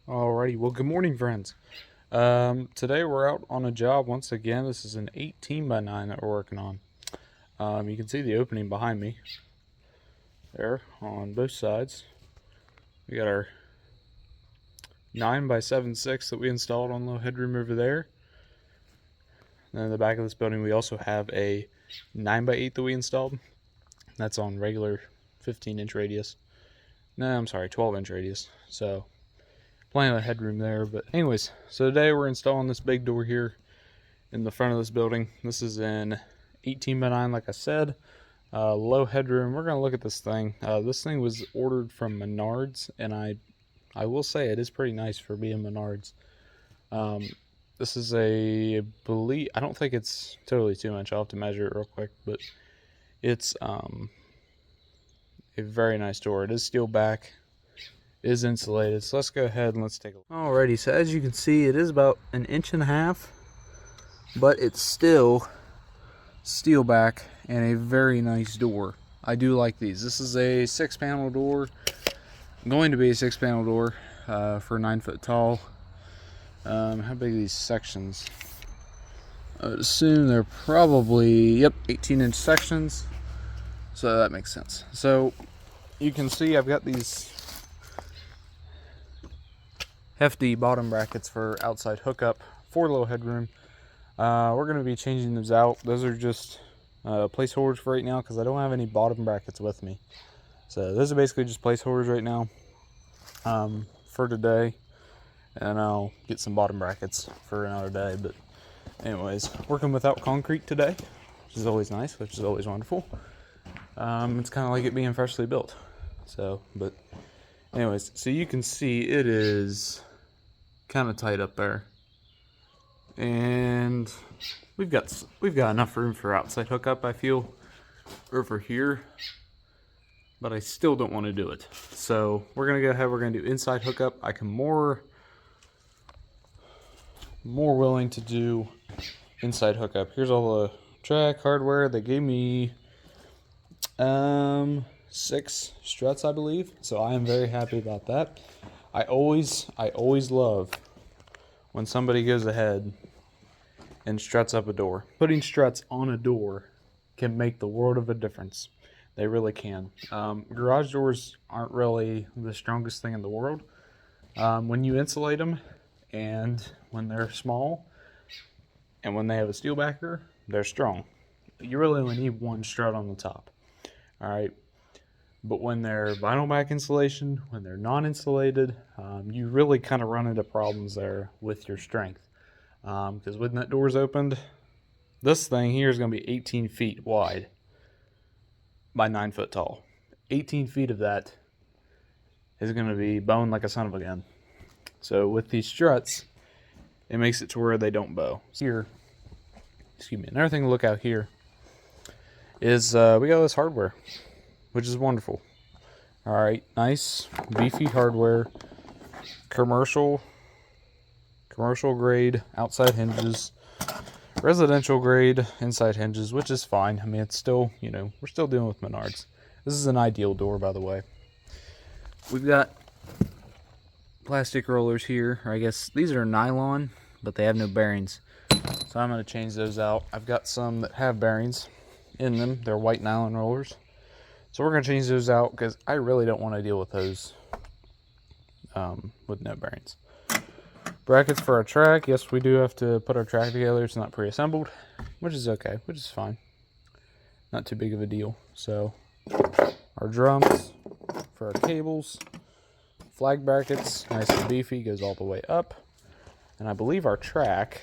Alrighty, well, good morning, friends. Today we're out on a job once again. This is an 18x9 that we're working on. You can see the opening behind me there on both sides. We got our 9x7'6" that we installed on the headroom over there. And then in the back of this building, we also have a 9x8 that we installed. That's on regular 15-inch radius. No, I'm sorry, 12-inch radius. So plenty of headroom there. But anyways, so today we're installing this big door here in the front of this building. This is an 18x9, like I said. Low headroom. We're gonna look at this thing. This thing was ordered from Menards, and I will say it is pretty nice for being Menards. This is I don't think it's totally 2-inch. I'll have to measure it real quick, but it's a very nice door. It is steel back, is insulated. So let's go ahead and let's take a look. Alrighty, so as you can see, it is about 1.5 inches, but it's still steel back and a very nice door. I do like these. This is a 6-panel door, going to be a 6-panel door for 9 foot tall. How big are these sections? I would assume they're probably 18-inch sections, so that makes sense. So you can see I've got these hefty bottom brackets for outside hookup for low headroom. We're going to be changing those out. Those are just placeholders for right now because I don't have any bottom brackets with me. So those are basically just placeholders right now for today, and I'll get some bottom brackets for another day. But anyways, working without concrete today, which is always nice, which is always wonderful. It's kind of like it being freshly built. So, but anyways, so you can see it is kind of tight up there, and we've got enough room for outside hookup, I feel, over here, but I still don't want to do it. So we're gonna go ahead, we're gonna do inside hookup. I can more willing to do inside hookup. Here's all the track hardware. They gave me 6 struts, I believe, so I am very happy about that. I always love when somebody goes ahead and struts up a door. Putting struts on a door can make the world of a difference. They really can. Garage doors aren't really the strongest thing in the world. When you insulate them, and when they're small, and when they have a steel backer, they're strong. You really only need one strut on the top. Alright, but when they're vinyl back insulation, when they're non-insulated, you really kind of run into problems there with your strength. Because when that door's opened, this thing here is going to be 18 feet wide by 9 foot tall. 18 feet of that is going to be bone like a son of a gun. So with these struts, it makes it to where they don't bow. Here, excuse me, another thing to look out here is we got this hardware, which is wonderful. Alright, nice beefy hardware, commercial grade outside hinges, residential grade inside hinges, which is fine. I mean, it's still, we're still dealing with Menards. This is an Ideal door, by the way. We've got plastic rollers here, or I guess these are nylon, but they have no bearings, so I'm going to change those out. I've got some that have bearings in them. They're white nylon rollers, so we're going to change those out because I really don't want to deal with those with no bearings. Brackets for our track. Yes, we do have to put our track together. It's not pre-assembled, which is okay, which is fine, not too big of a deal. So our drums for our cables, flag brackets, nice and beefy, goes all the way up. And I believe our track,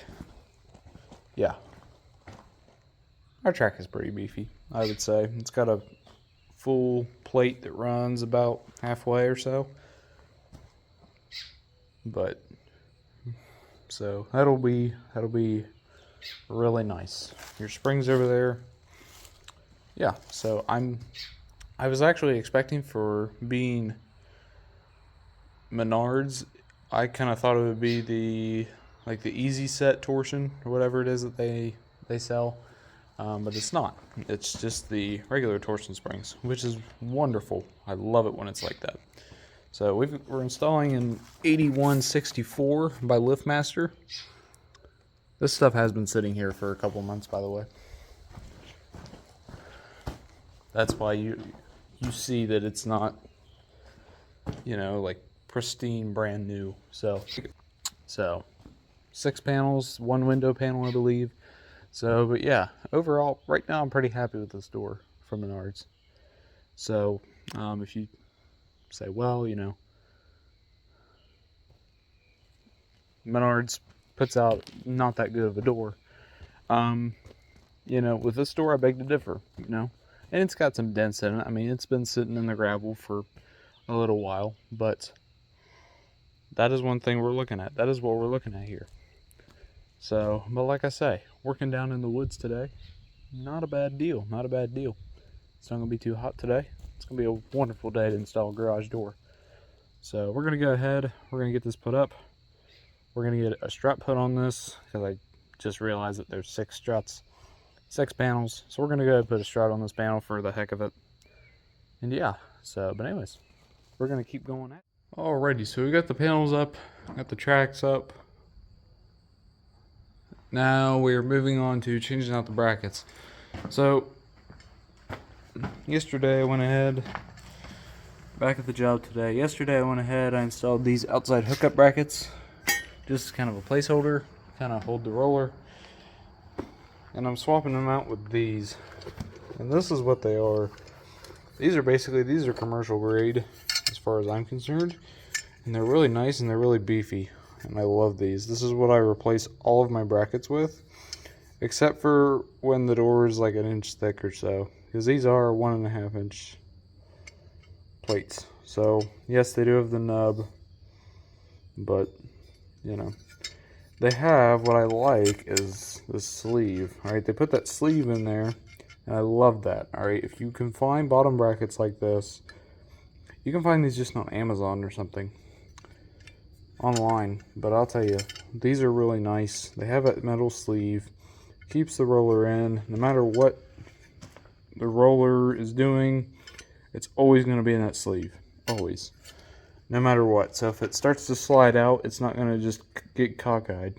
our track is pretty beefy, I would say. It's got a full plate that runs about halfway or so. But so that'll be really nice. Your springs over there. Yeah, so I was actually expecting, for being Menards, I kind of thought it would be the easy set torsion or whatever it is that they sell, but it's not. It's just the regular torsion springs, which is wonderful. I love it when it's like that. So we're installing an 81'X9 by LiftMaster. This stuff has been sitting here for a couple months, by the way. That's why you see that it's not, you know, like pristine, brand new. So 6 panels, 1 window panel, I believe. So, but yeah, overall, right now I'm pretty happy with this door from Menards. So, if you say, well, you know, Menards puts out not that good of a door. You know, with this door, I beg to differ, you know. And it's got some dents in it. I mean, it's been sitting in the gravel for a little while, but that is one thing we're looking at. That is what we're looking at here. So, but like I say, working down in the woods today, not a bad deal, not a bad deal. It's not going to be too hot today. It's going to be a wonderful day to install a garage door. So we're going to go ahead, we're going to get this put up. We're going to get a strut put on this, because I just realized that there's 6 struts, 6 panels. So we're going to go ahead and put a strut on this panel for the heck of it. And yeah, so, but anyways, we're going to keep going at it. Alrighty, so we got the panels up, got the tracks up. Now we're moving on to changing out the brackets. So yesterday I went ahead, back at the job today. Yesterday I went ahead, I installed these outside hookup brackets, just kind of a placeholder, kind of hold the roller. And I'm swapping them out with these. And this is what they are. These are commercial grade as far as I'm concerned. And they're really nice and they're really beefy. And I love these. This is what I replace all of my brackets with, except for when the door is like an inch thick or so, because these are 1.5 inch plates. So yes, they do have the nub, but you know, they have, what I like is the sleeve. Alright, they put that sleeve in there, and I love that. Alright, if you can find bottom brackets like this, you can find these just on Amazon or something online, but I'll tell you, these are really nice. They have a metal sleeve, keeps the roller in. No matter what the roller is doing, it's always going to be in that sleeve, always, no matter what. So if it starts to slide out, it's not going to just get cockeyed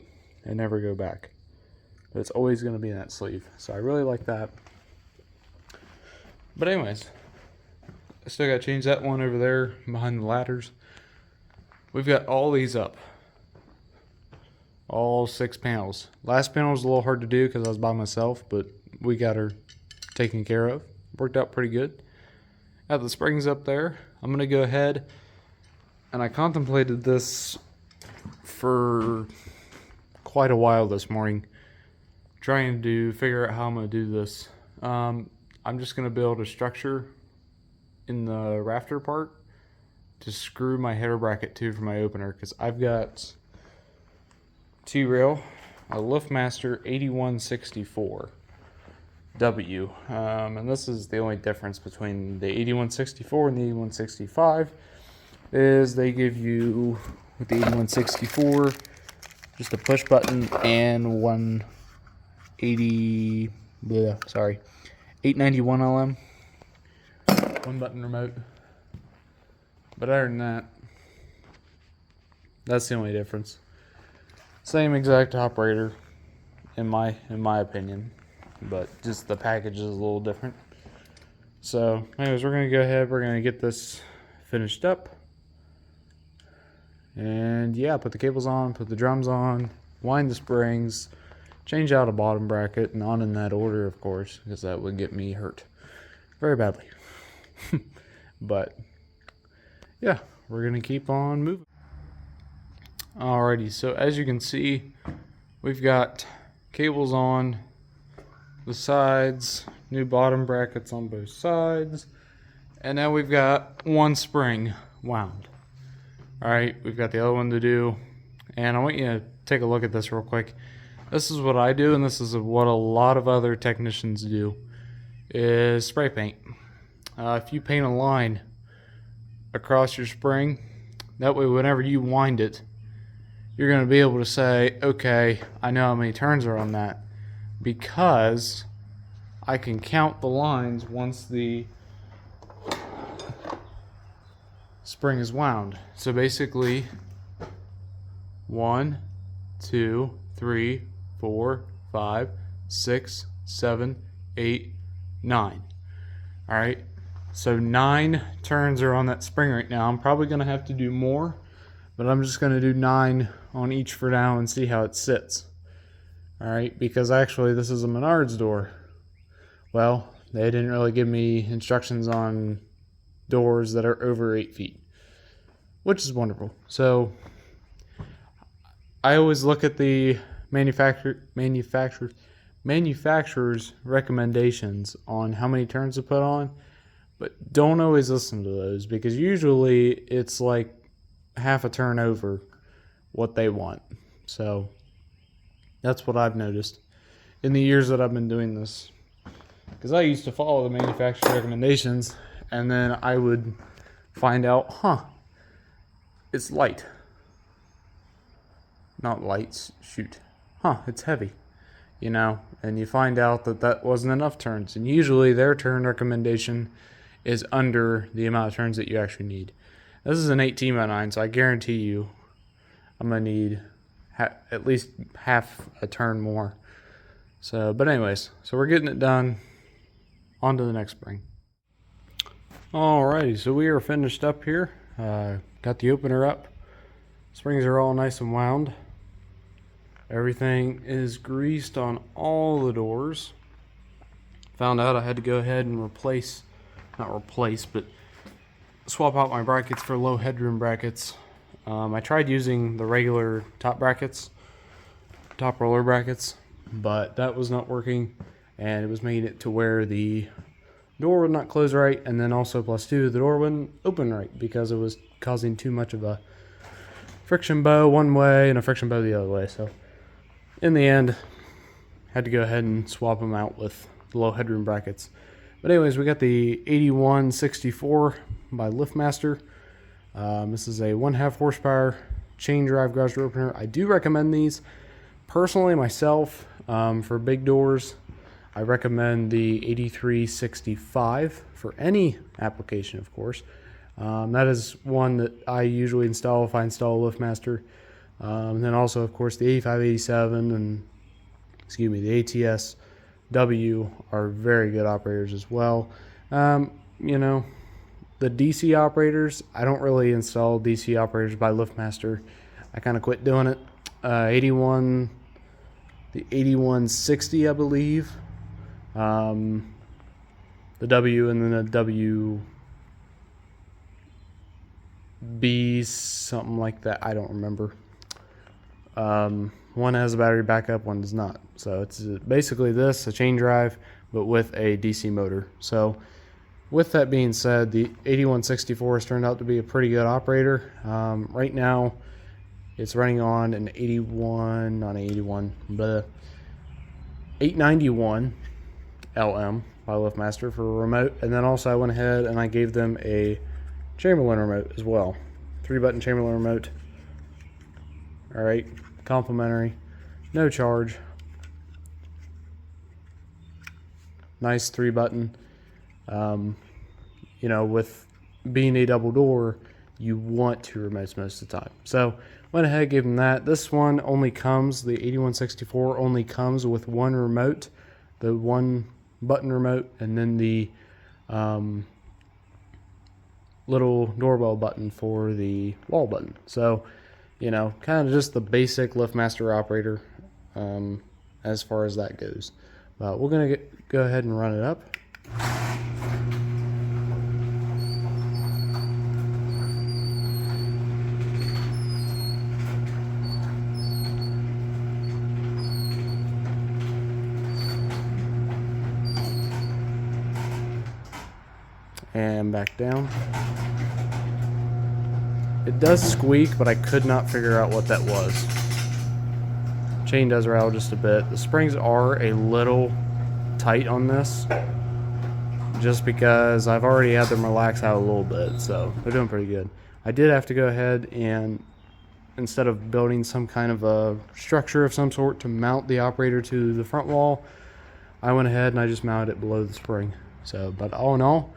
and never go back, but it's always going to be in that sleeve. So I really like that. But anyways, I still got to change that one over there behind the ladders. We've got all these up, all 6 panels. Last panel was a little hard to do because I was by myself, but we got her taken care of. Worked out pretty good. Got the springs up there. I'm going to go ahead, and I contemplated this for quite a while this morning, trying to figure out how I'm going to do this. I'm just going to build a structure in the rafter part to screw my header bracket to for my opener, because I've got T-rail, a LiftMaster 81'X9 W, and this is the only difference between the 81'X9 and the 81'X9 is they give you, with the 81'X9, just a push button and 891 LM, 1 button remote. But other than that, that's the only difference. Same exact operator, in my opinion, but just the package is a little different. So, anyways, we're gonna go ahead. We're gonna get this finished up, and yeah, put the cables on, put the drums on, wind the springs, change out a bottom bracket, not in that order, of course, because that would get me hurt very badly. But yeah, we're gonna keep on moving. Alrighty, so as you can see, we've got cables on the sides, new bottom brackets on both sides, and now we've got 1 spring wound. Alright, we've got the other one to do, and I want you to take a look at this real quick. This is what I do, and this is what a lot of other technicians do, is spray paint. If you paint a line across your spring, that way whenever you wind it, you're going to be able to say, okay, I know how many turns are on that, because I can count the lines once the spring is wound. So basically 1, 2, 3, 4, 5, 6, 7, 8, 9. All right, so 9 turns are on that spring right now. I'm probably gonna have to do more, but I'm just gonna do 9 on each for now and see how it sits. All right, because actually this is a Menards door. Well, they didn't really give me instructions on doors that are over 8 feet, which is wonderful. So I always look at the manufacturer's recommendations on how many turns to put on, but don't always listen to those, because usually it's like half a turn over what they want. So that's what I've noticed in the years that I've been doing this, because I used to follow the manufacturer's recommendations and then I would find out, it's light. Not lights, shoot. It's heavy. You know, and you find out that that wasn't enough turns. And usually their turn recommendation is under the amount of turns that you actually need. This is an 18'X9, so I guarantee you I'm going to need at least half a turn more. So, but anyways, so we're getting it done. On to the next spring. Alrighty, so we are finished up here. Got the opener up. Springs are all nice and wound. Everything is greased on all the doors. Found out I had to go ahead and but swap out my brackets for low headroom brackets. I tried using the regular top roller brackets, but that was not working, and it was making it to where the door would not close right, and then also plus 2, the door wouldn't open right because it was causing too much of a friction bow one way and a friction bow the other way. So in the end, had to go ahead and swap them out with the low headroom brackets. But anyways, we got the 8164 by Liftmaster. This is a 1/2 horsepower chain drive garage door opener. I do recommend these personally myself. For big doors, I recommend the 8365 for any application, of course. That is one that I usually install if I install a Liftmaster. And then also, of course, the 8587 and the ATS-W are very good operators as well. You know, the DC operators, I don't really install DC operators by Liftmaster. I kind of quit doing it. The 8160, I believe. The W and then the WB, something like that. I don't remember. One has a battery backup, one does not. So it's basically this, a chain drive, but with a DC motor. So with that being said, the 8164 has turned out to be a pretty good operator. Right now, it's running on an 891 LM by Liftmaster for a remote. And then also I went ahead and I gave them a Chamberlain remote as well. 3-button Chamberlain remote. Alright, complimentary, no charge. Nice 3-button. You know, with being a double door, you want 2 remotes most of the time. So went ahead, gave them that. This one only comes, the 8164 only comes with 1 remote, the 1-button remote, and then the little doorbell button for the wall button. So, you know, kind of just the basic Liftmaster operator as far as that goes. But we're going to go ahead and run it up. And back down. It does squeak, but I could not figure out what that was. Chain does rattle just a bit. The springs are a little tight on this, just because I've already had them relax out a little bit, so they're doing pretty good. I did have to go ahead and, instead of building some kind of a structure of some sort to mount the operator to the front wall, I went ahead and I just mounted it below the spring. So, but all in all,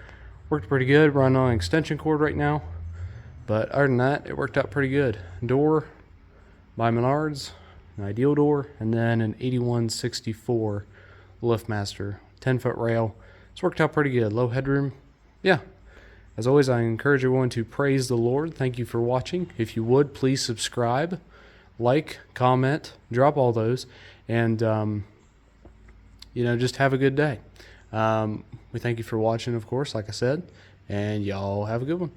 worked pretty good. Running on an extension cord right now. But other than that, it worked out pretty good. Door by Menards, an Ideal Door, and then an 8164 Liftmaster, 10-foot rail. It's worked out pretty good. Low headroom. Yeah. As always, I encourage everyone to praise the Lord. Thank you for watching. If you would, please subscribe, like, comment, drop all those, and just have a good day. We thank you for watching, of course, like I said, and y'all have a good one.